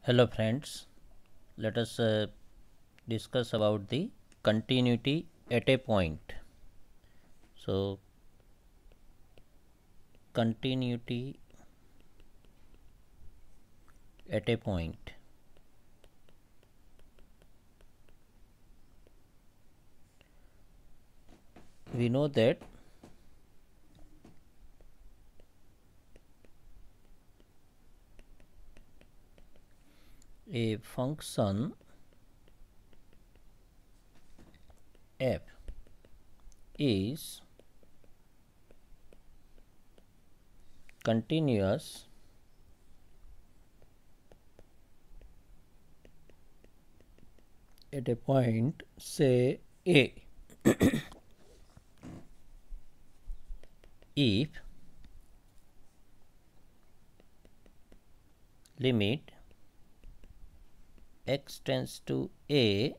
Hello friends, let us discuss about the continuity at a point. So, continuity at a point. We know that a function f is continuous at a point, say A, if limit x tends to A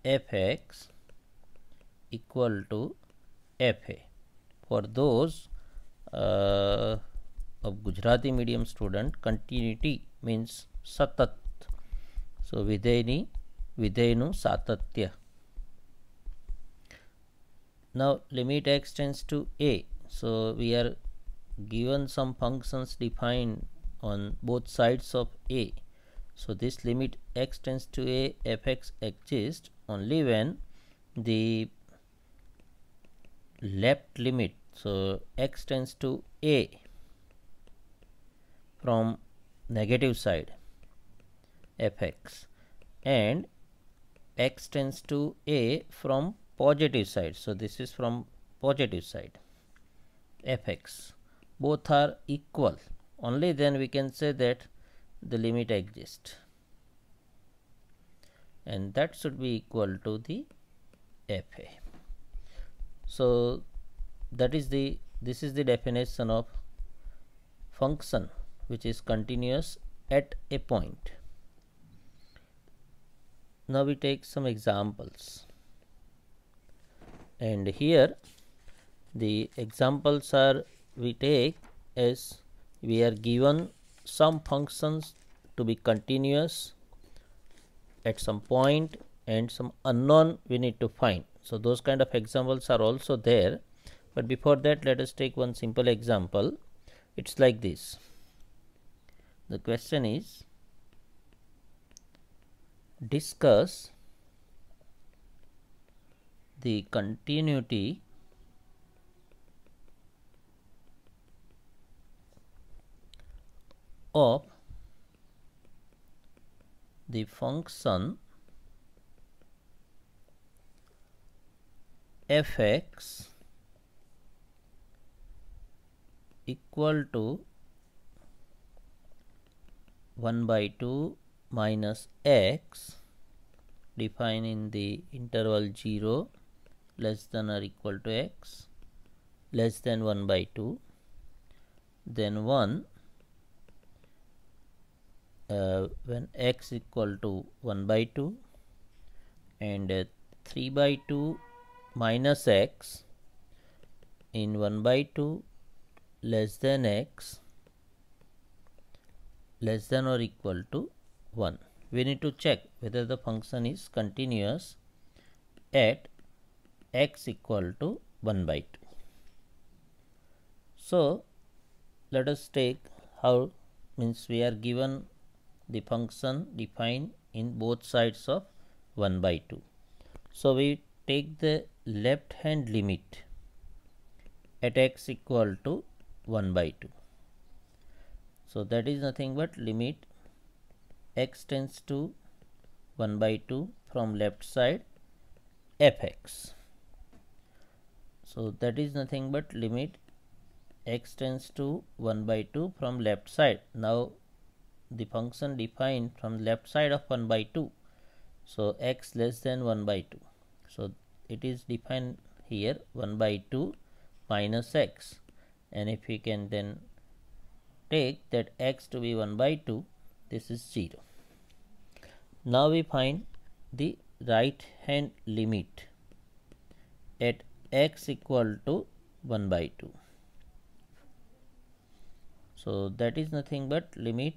fx equal to fa. For those of Gujarati medium student, continuity means satat. So vidayenu satatya. Now limit x tends to a. So we are given some functions defined on both sides of a. So this limit x tends to a fx exists only when the left limit, so x tends to a from negative side fx and x tends to a from positive side. So this is from positive side fx. Both are equal, only then we can say that the limit exists, and that should be equal to the fa. So this is the definition of function which is continuous at a point. Now we take some examples, and here the examples are we take as we are given some functions to be continuous at some point and some unknown we need to find. So those kind of examples are also there, but before that let us take one simple example. It's like this. The question is, discuss the continuity of the function fx equal to 1 by 2 minus x defined in the interval 0 less than or equal to x less than 1 by 2, then 1 when x equal to 1 by 2, and 3 by 2 minus x in 1 by 2 less than x less than or equal to 1. We need to check whether the function is continuous at x equal to 1 by 2. So let us take how, means we are given the function defined in both sides of 1 by 2. So we take the left hand limit at x equal to 1 by 2. So that is nothing but limit x tends to 1 by 2 from left side fx. So that is nothing but limit x tends to 1 by 2 from left side. Now the function defined from left side of 1 by 2, so x less than 1 by 2. So it is defined here 1 by 2 minus x, and if we can then take that x to be 1 by 2, this is 0. Now we find the right hand limit at x equal to 1 by 2. So that is nothing but limit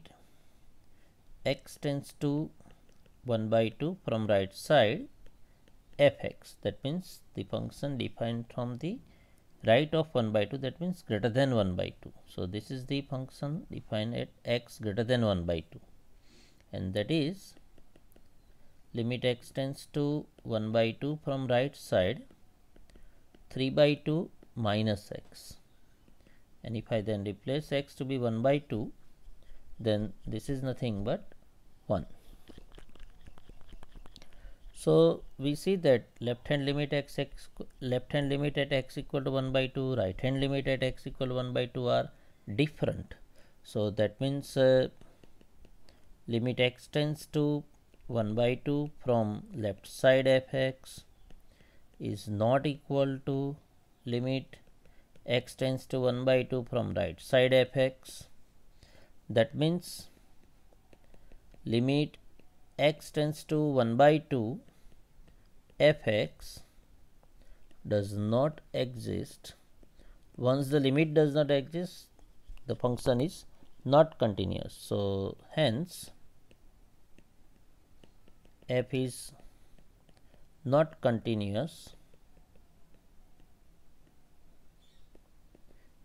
x tends to 1 by 2 from right side f(x). That means the function defined from the right of 1 by 2, that means greater than 1 by 2. So this is the function defined at x greater than 1 by 2, and that is limit x tends to 1 by 2 from right side 3 by 2 minus x. And if I then replace x to be 1 by 2, then this is nothing but 1. So we see that left hand limit at x equal to 1 by 2, right hand limit at x equal to 1 by 2 are different. So that means limit x tends to 1 by 2 from left side f(x) is not equal to limit x tends to 1 by 2 from right side f(x). That means limit x tends to 1 by 2 f(x) does not exist. Once the limit does not exist, the function is not continuous. So hence f is not continuous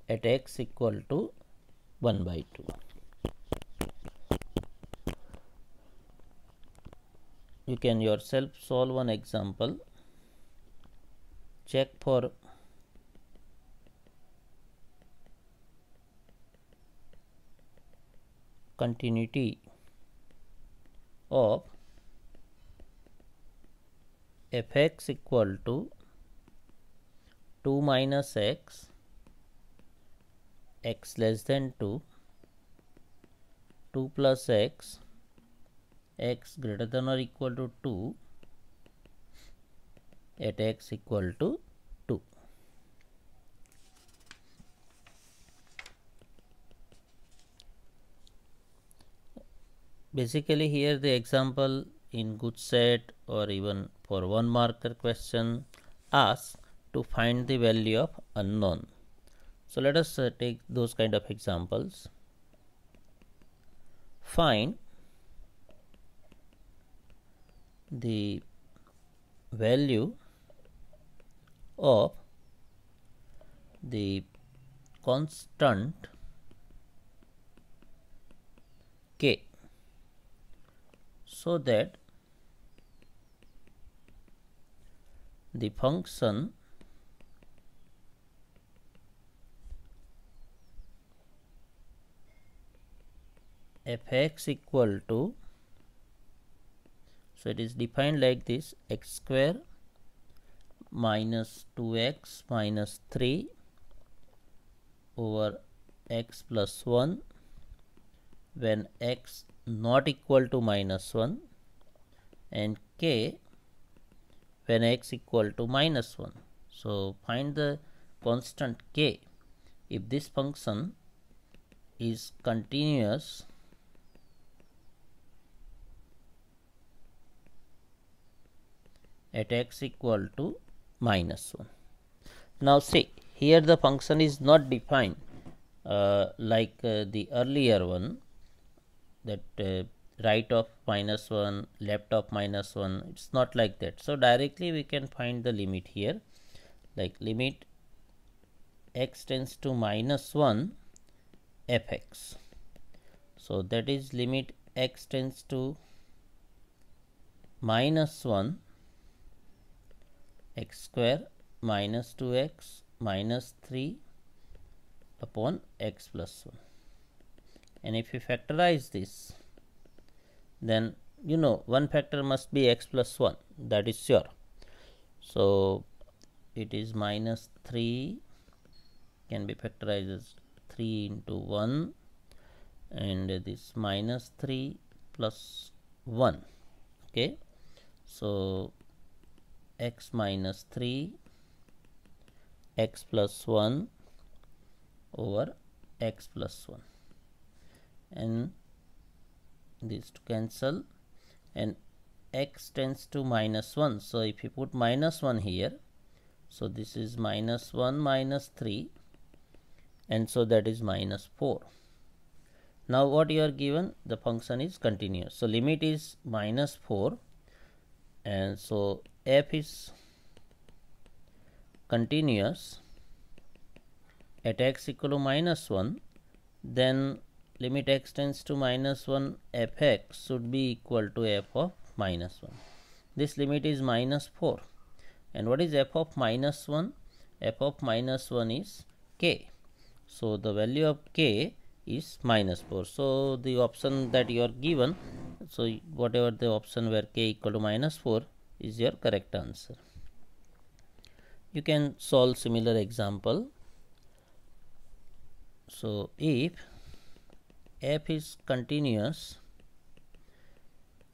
at x equal to 1 by 2. You can yourself solve one example, check for continuity of f(x) equal to 2 minus x, x less than 2, 2 plus x, x greater than or equal to 2 at x equal to 2. Basically here the example in good set or even for 1 marker question asks to find the value of unknown. So let us take those kind of examples. Find the value of the constant k, so that the function f(x) equal to, so it is defined like this, x square minus 2x minus 3 over x plus 1 when x not equal to minus 1, and k when x equal to minus 1. So find the constant k if this function is continuous at x equal to minus 1. Now see, here the function is not defined like the earlier one, that right of minus 1, left of minus 1, it is not like that. So directly we can find the limit here, like limit x tends to minus 1 f(x). So that is limit x tends to minus 1 x square minus 2x minus 3 upon x plus 1. And if you factorize this, then you know one factor must be x plus 1, that is sure. So it is minus 3 can be factorized as 3 into 1, and this minus 3 plus 1. Okay, so x minus 3 x plus 1 over x plus 1, and these to cancel, and x tends to minus 1. So if you put minus 1 here, so this is minus 1 minus 3, and so that is minus 4. Now what you are given, the function is continuous. So limit is -4, and so f is continuous at x equal to -1, then limit x tends to -1 f(x) should be equal to f of -1. This limit is -4, and what is f of -1? F of -1 is k. So the value of k is -4. So the option that you are given, so whatever the option where k equal to -4 is your correct answer. You can solve similar example. So if f is continuous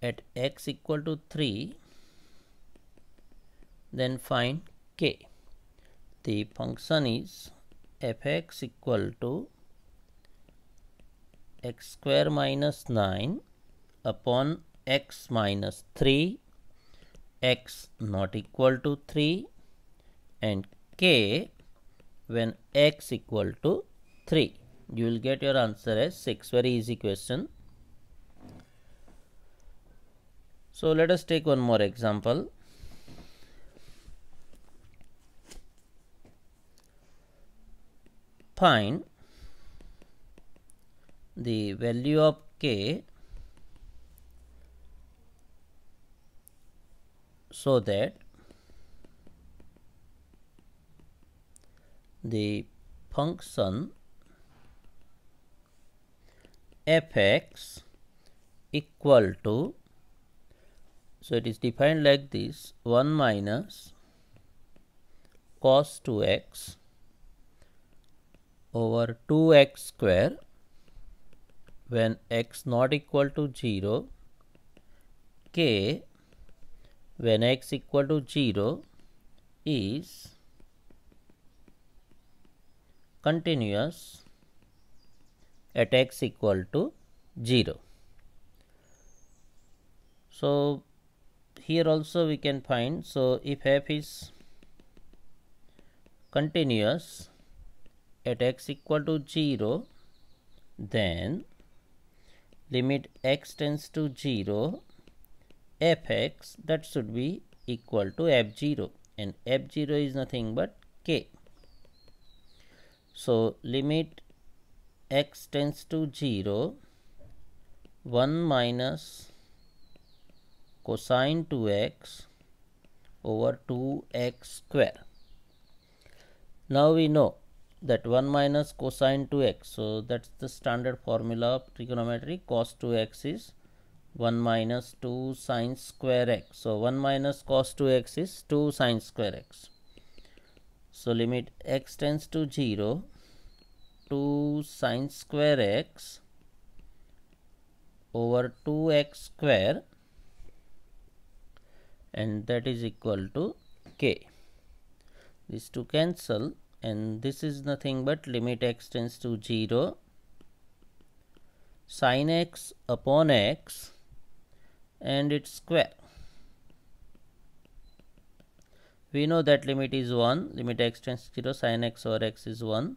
at x equal to 3, then find k. The function is f(x) equal to x square minus 9 upon x minus 3, x not equal to 3, and k when x equal to 3. You will get your answer as 6. Very easy question. So let us take one more example. Find the value of k so that the function f(x) equal to, so it is defined like this, 1 minus cos 2x over 2x square when x not equal to 0, k when x equal to 0 is continuous at x equal to 0. So here also we can find, so if f is continuous at x equal to 0, then limit x tends to 0 f(x), that should be equal to f0, and f0 is nothing but k. So limit x tends to 0, 1 minus cosine 2x over 2x square. Now we know that 1 minus cosine 2x, so that's the standard formula of trigonometry. Cos 2x is 1 minus 2 sine square x. So 1 minus cos 2x is 2 sine square x. So limit x tends to 0, 2 sine square x over 2x square, and that is equal to k. These two cancel, and this is nothing but limit x tends to 0, sin x upon x and its square. We know that limit is 1, limit x tends to 0, sin x over x is 1.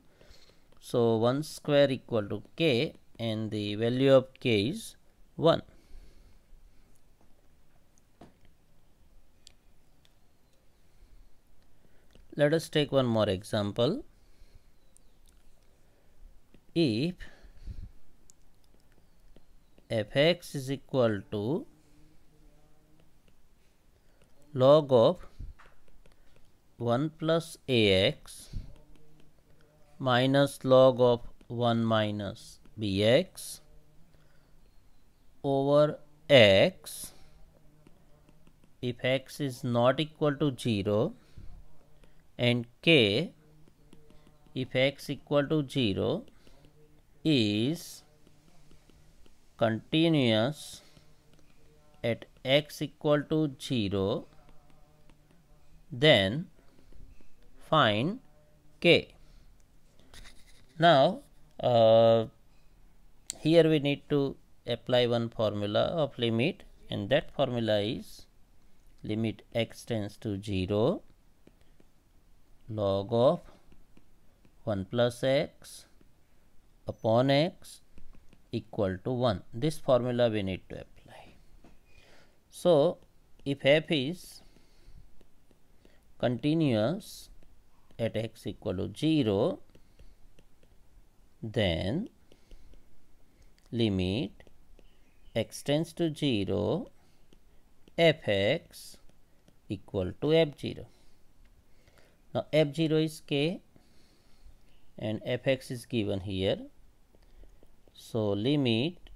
So 1 square equal to k, and the value of k is 1. Let us take one more example. If f(x) is equal to log of 1 plus ax minus log of 1 minus bx over x, if x is not equal to 0, and k if x equal to 0 is continuous at x equal to 0, then find k. Now here we need to apply one formula of limit, and that formula is limit x tends to 0 log of 1 plus x upon x equal to 1. This formula we need to apply. So, if f is continuous at x equal to 0, then limit x tends to 0 f(x) equal to f0. Now, f0 is k and f(x) is given here. So, limit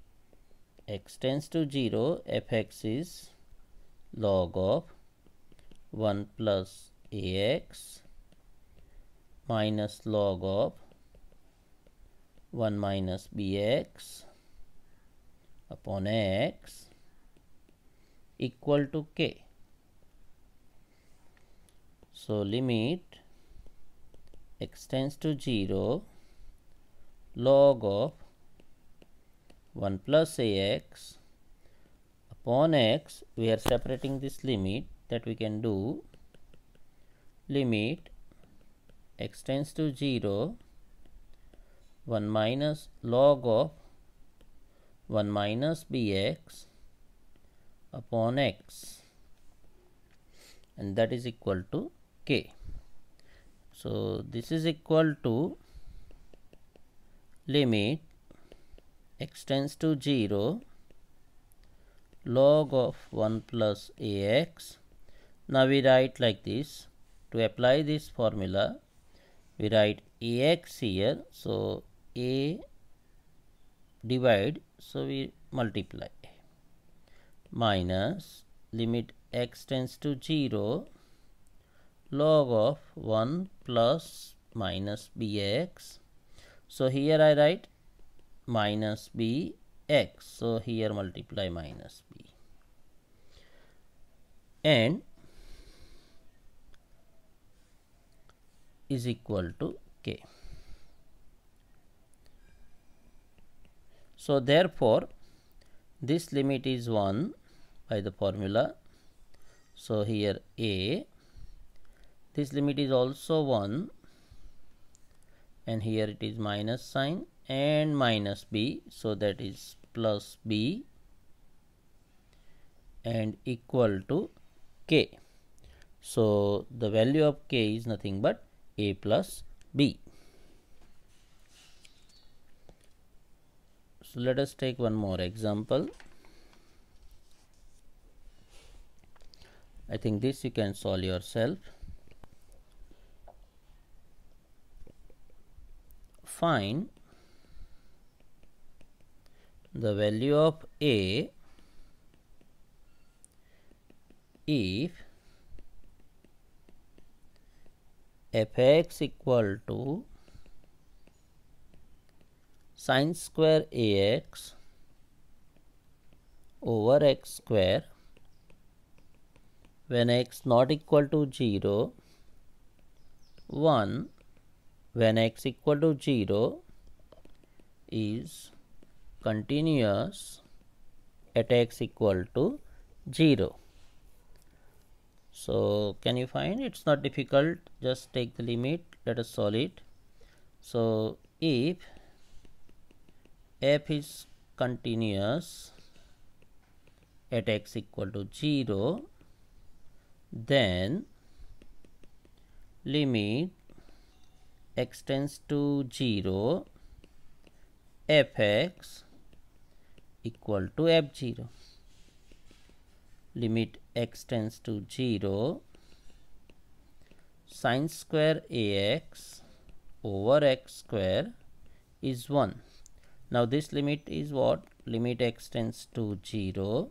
x tends to 0 f(x) is log of 1 plus ax minus log of 1 minus bx upon x equal to k. So, limit x tends to 0 log of 1 plus ax upon x. We are separating this limit, that we can do limit x tends to 0 1 minus log of 1 minus bx upon x, and that is equal to k. So, this is equal to limit x tends to 0 log of 1 plus ax. Now, we write like this. To apply this formula, we write ax here. So, a divide, so we multiply, minus limit x tends to 0 log of 1 plus minus bx. So, here I write minus bx. So, here multiply minus b, and is equal to k. So, therefore, this limit is 1 by the formula. So, here a, this limit is also 1, and here it is minus sign and minus b. So, that is plus b and equal to k. So, the value of k is nothing but a plus b. So, let us take one more example. I think this you can solve yourself. Find the value of a if f(x) equal to sin square ax over x square when x not equal to 0, 1 when x equal to 0 is continuous at x equal to 0. So, can you find? It is not difficult, just take the limit, let us solve it. So, if f is continuous at x equal to 0, then limit x tends to 0 f(x) equal to f0. Limit x tends to 0 sin square ax over x square is 1. Now, this limit is what? Limit x tends to 0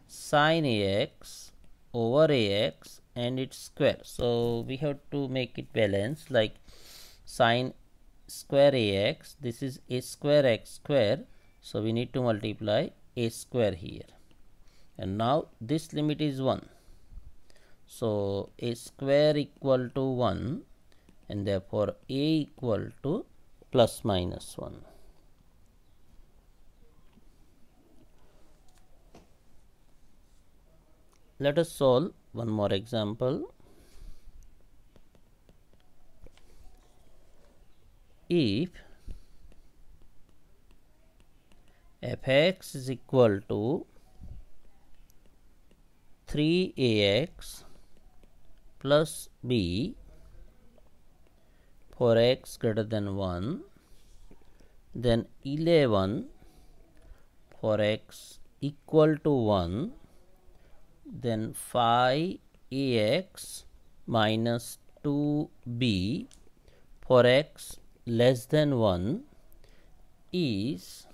sin ax over ax and its square. So, we have to make it balance, like sin square ax, this is a square x square. So, we need to multiply a square here, and now this limit is 1. So, a square equal to 1, and therefore, a equal to plus minus 1. Let us solve one more example. If f(x) is equal to 3ax plus b for x greater than 1, then 11 for x equal to 1, then 5ax minus 2b for x less than 1 is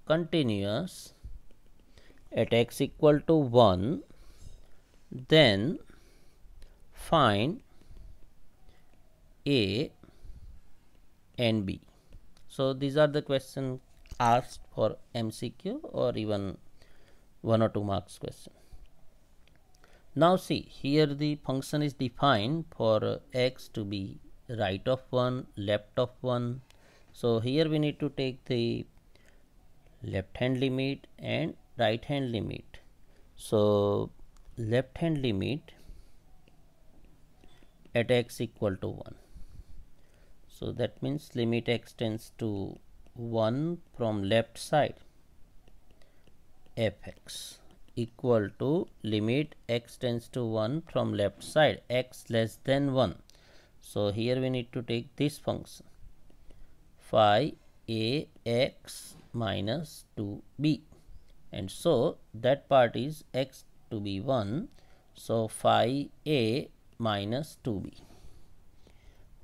continuous at x equal to 1, then find a and b. So, these are the questions asked for MCQ or even 1 or 2 marks question. Now, see, here the function is defined for x to be right of 1, left of 1. So, here we need to take the left hand limit and right hand limit. So, left hand limit at x equal to 1. So, that means limit x tends to 1 from left side f(x) equal to limit x tends to 1 from left side x less than 1. So, here we need to take this function 5ax minus 2b, and so that part is x to be 1. So, 5a minus 2b.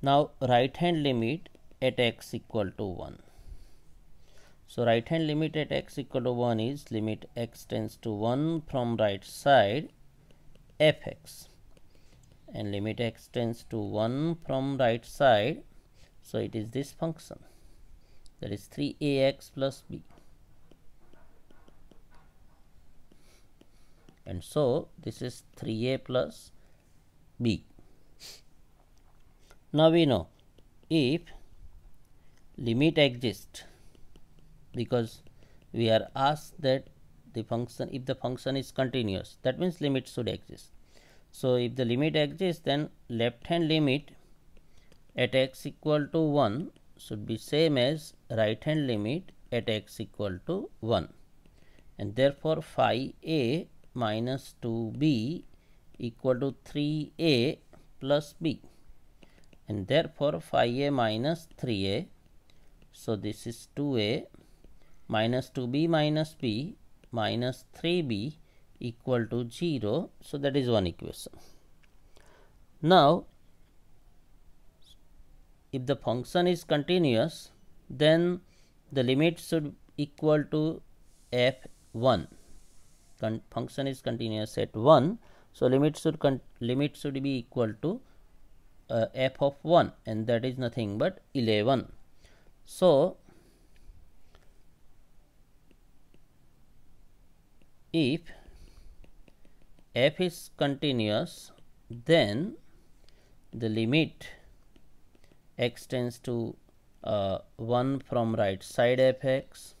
Now, right hand limit at x equal to 1. So, right hand limit at x equal to 1 is limit x tends to 1 from right side f(x), and limit x tends to 1 from right side. So, it is this function, that is 3ax plus b, and so this is 3a plus b. Now, we know if limit exists, because we are asked that the function, if the function is continuous, that means limit should exist. So, if the limit exists, then left hand limit at x equal to 1 should be same as right hand limit at x equal to 1, and therefore 5a minus 2b equal to 3a plus b, and therefore 5a minus 3a. So, this is 2a minus 2b minus b minus 3b equal to 0. So, that is one equation. Now, if the function is continuous, then the limit should equal to f(1). Function is continuous at 1. So, limit should be equal to f of 1, and that is nothing but 11. So, if f is continuous, then the limit x tends to 1 from right side f(x)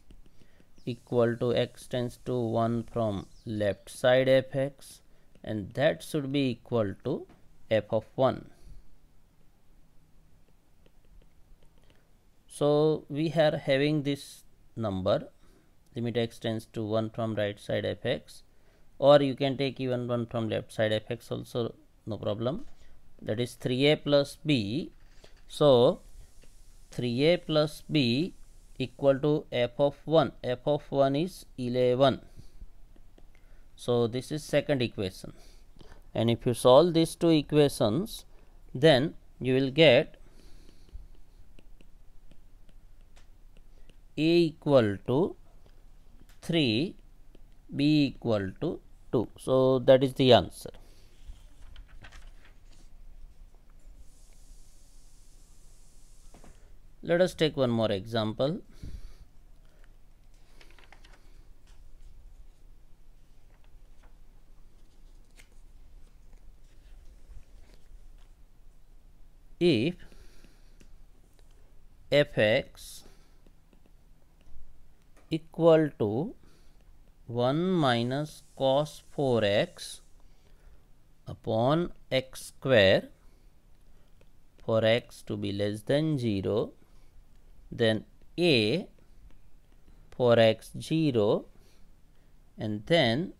equal to x tends to 1 from left side f(x), and that should be equal to f of 1. So, we are having this number limit x tends to 1 from right side f(x), or you can take even 1 from left side f(x) also, no problem. That is 3a plus b. So, 3a plus b equal to f of 1. F of 1 is 11. So, this is second equation, and if you solve these two equations, then you will get a equal to 3, b equal to 2. So, that is the answer. Let us take one more example. If f(x) equal to 1 minus cos 4x upon x square for x to be less than 0, then a for x 0 and then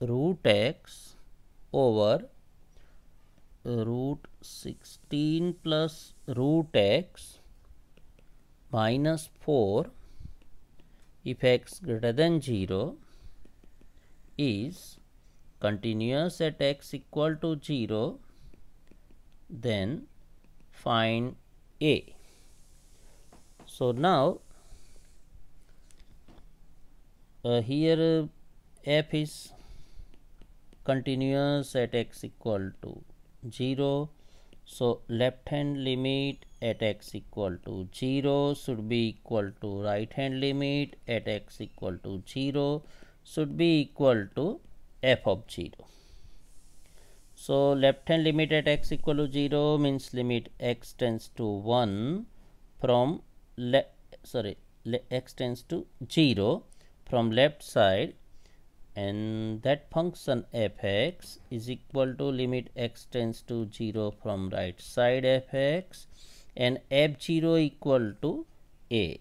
root x over root 16 plus root x minus 4 if x greater than 0 is continuous at x equal to 0, then find a. So now here f is continuous at x equal to 0. So left hand limit at x equal to 0 should be equal to right hand limit at x equal to 0 should be equal to f of 0. So left hand limit at x equal to 0 means limit x tends to 1 from x tends to 0 from left side, and that function f(x) is equal to limit x tends to 0 from right side f(x) and f(0) equal to a.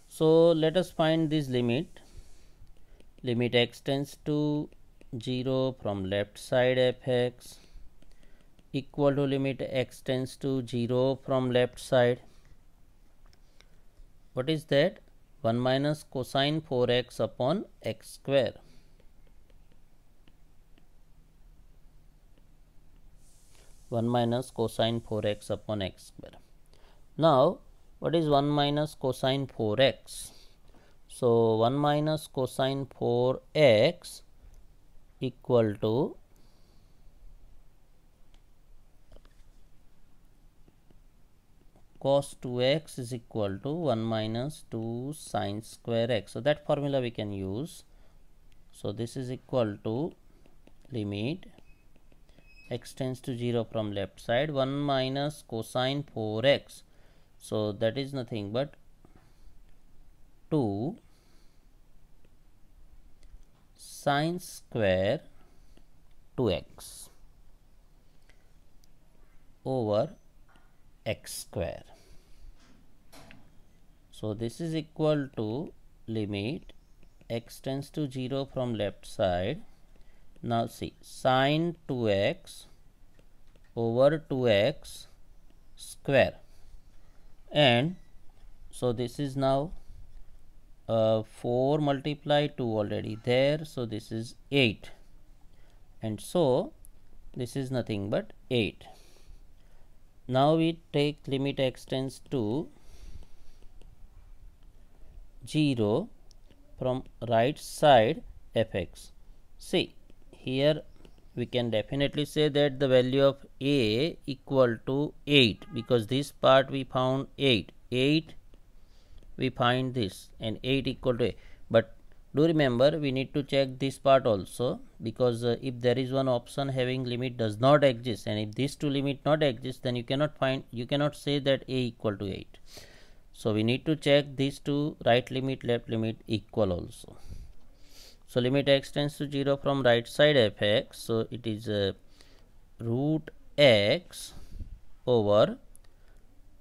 So let us find this limit. Limit x tends to 0 from left side f(x) equal to limit x tends to 0 from left side. What is that? 1 minus cosine 4x upon x square. One minus cosine 4x upon x square. Now, what is 1 minus cosine 4x? So 1 minus cosine 4x equal to cos 2x is equal to 1 minus 2 sine square x. So that formula we can use. So this is equal to limit x tends to 0 from left side 1 minus cosine 4x. So that is nothing but 2 sine square 2x over x square. So this is equal to limit x tends to 0 from left side. Now see, sine 2x over 2x square, and so this is now 4 multiply 2 already there, so this is 8, and so this is nothing but 8. Now we take limit x tends to 0 from right side f(x). See, here we can definitely say that the value of a equal to 8, because this part we found 8 we find this, and 8 equal to a. But do remember, we need to check this part also, because if there is one option having limit does not exist, and if these two limit not exist, then you cannot say that a equal to 8. So we need to check these two, right limit left limit equal also. So limit x tends to 0 from right side f(x), so it is root x over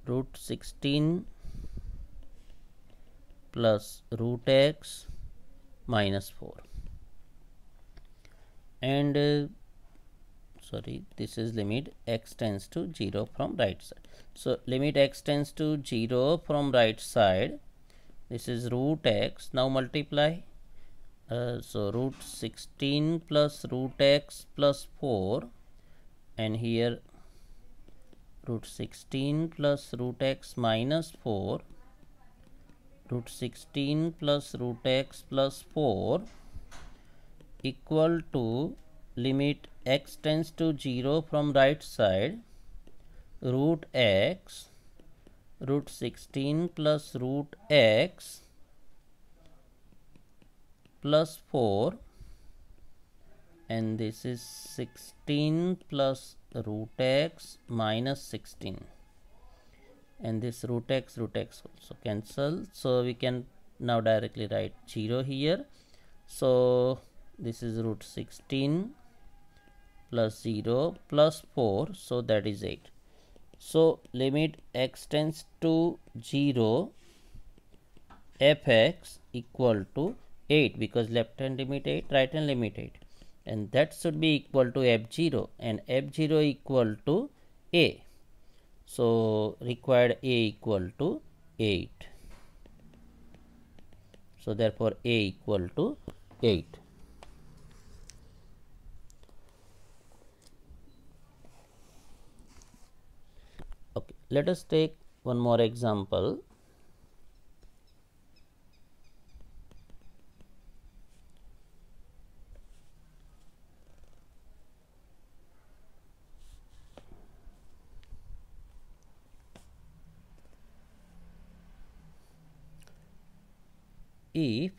root 16 plus root x minus 4, and this is limit x tends to 0 from right side. So limit x tends to 0 from right side, this is root x. Now multiply, so root 16 plus root x plus 4, and here root 16 plus root x minus 4, root 16 plus root x plus 4 equal to limit x tends to 0 from right side root x root 16 plus root x plus 4, and this is 16 plus root x minus 16, and this root x also cancel. So we can now directly write 0 here. So this is root 16 plus 0 plus 4, so that is 8. So limit x tends to 0 fx equal to 8, because left hand limit 8, right hand limit 8, and that should be equal to f0, and f0 equal to a. So required a equal to 8. So therefore a equal to 8. Okay, let us take one more example. If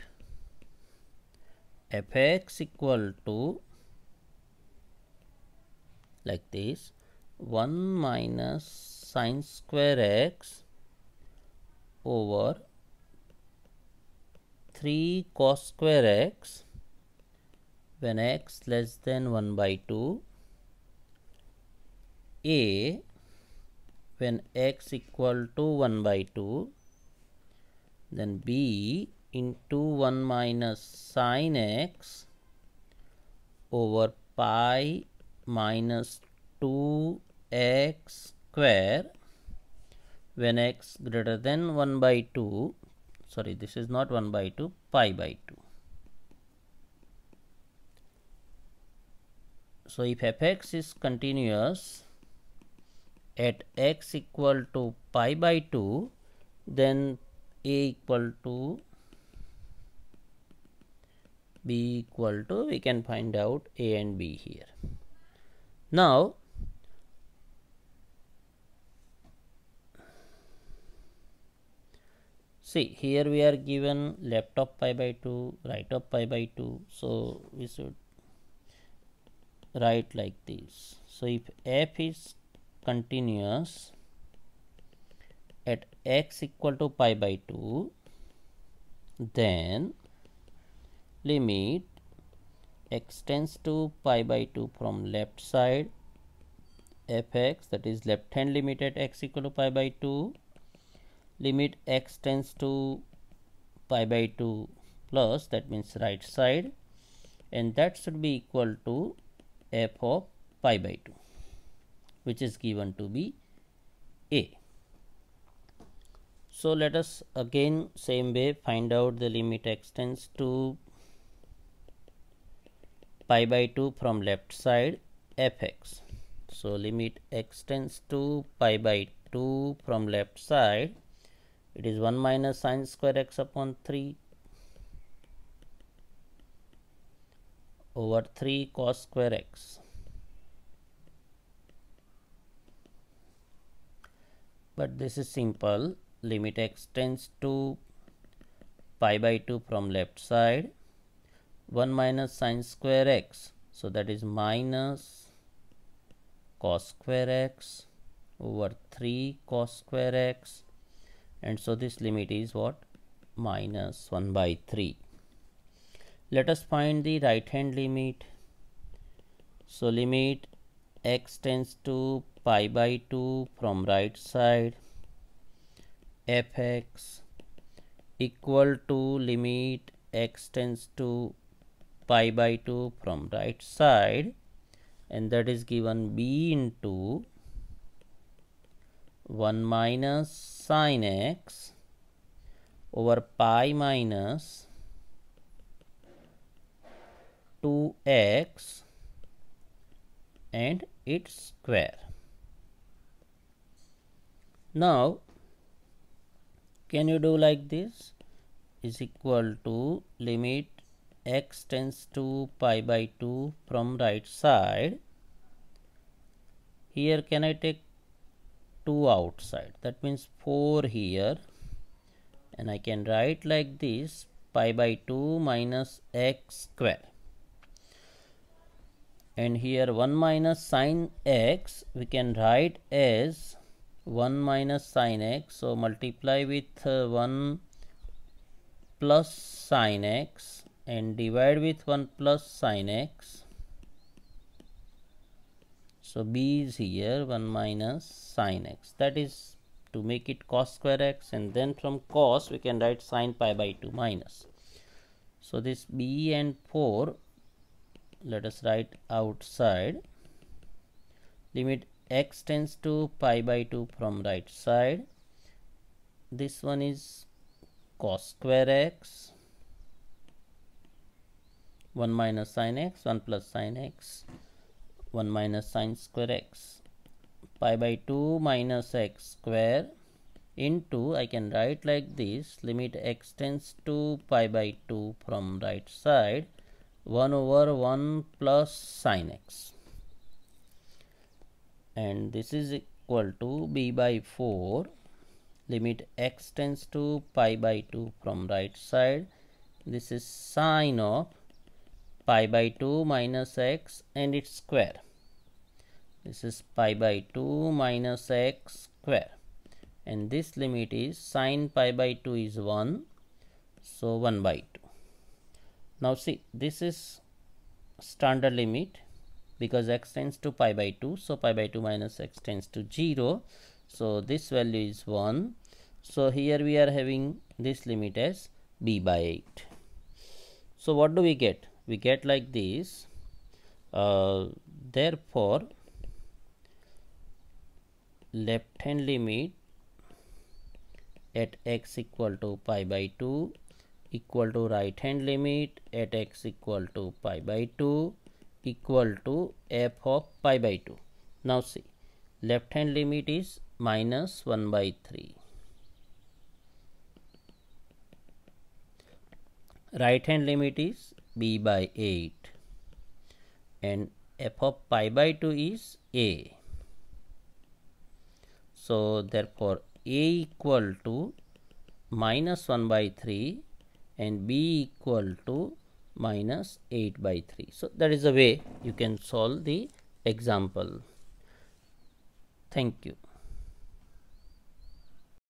fx equal to like this 1 minus sine square x over 3 cos square x when x less than 1 by 2, a when x equal to 1 by 2, then b into 1 minus sine x over pi minus 2x square when x greater than 1 by 2, sorry, this is not 1 by 2, pi by 2. So if fx is continuous at x equal to pi by 2, then a equal to b equal to, we can find out a and b here. Now see, here we are given left of pi by 2, right of pi by 2. So we should write like this. So if f is continuous at x equal to pi by 2, then limit x tends to pi by 2 from left side fx, that is left hand limit at x equal to pi by 2, limit x tends to pi by 2 plus, that means right side, and that should be equal to f of pi by 2, which is given to be a. So let us again same way find out the limit x tends to pi by 2 from left side fx. So limit x tends to pi by 2 from left side, it is 1 minus sine square x upon 3 over 3 cos square x. But this is simple. Limit x tends to pi by 2 from left side, 1 minus sine square x. So that is minus cos square x over 3 cos square x, and so this limit is what? Minus 1 by 3. Let us find the right hand limit. So limit x tends to pi by 2 from right side fx equal to limit x tends to pi by 2 from right side, and that is given b into 1 minus sine x over pi minus 2x and its square. Now can you do like this? Is equal to limit x tends to pi by 2 from right side. Here can I take 2 outside, that means 4 here, and I can write like this, pi by 2 minus x square, and here 1 minus sine x we can write as 1 minus sine x. So multiply with 1 plus sine x and divide with 1 plus sine x. So b is here 1 minus sin x, that is to make it cos square x, and then from cos we can write sin pi by 2 minus. So this b and 4 let us write outside. Limit x tends to pi by 2 from right side. This one is cos square x, 1 minus sin x, 1 plus sin x, 1 minus sin square x, pi by 2 minus x square into, I can write like this, limit x tends to pi by 2 from right side, 1 over 1 plus sin x, and this is equal to b by 4, limit x tends to pi by 2 from right side, this is sine of pi by 2 minus x and its square, this is pi by 2 minus x square, and this limit is sine pi by 2 is 1, so 1 by 2. Now see, this is standard limit because x tends to pi by 2, so pi by 2 minus x tends to 0, so this value is 1. So here we are having this limit as b by 8. So what do we get? We get like this. Therefore left hand limit at x equal to pi by 2 equal to right hand limit at x equal to pi by 2 equal to f of pi by 2. Now see, left hand limit is minus 1 by 3. Right hand limit is b by 8 and f of pi by 2 is a. So therefore a equal to minus 1 by 3 and b equal to minus 8 by 3. So that is the way you can solve the example. Thank you.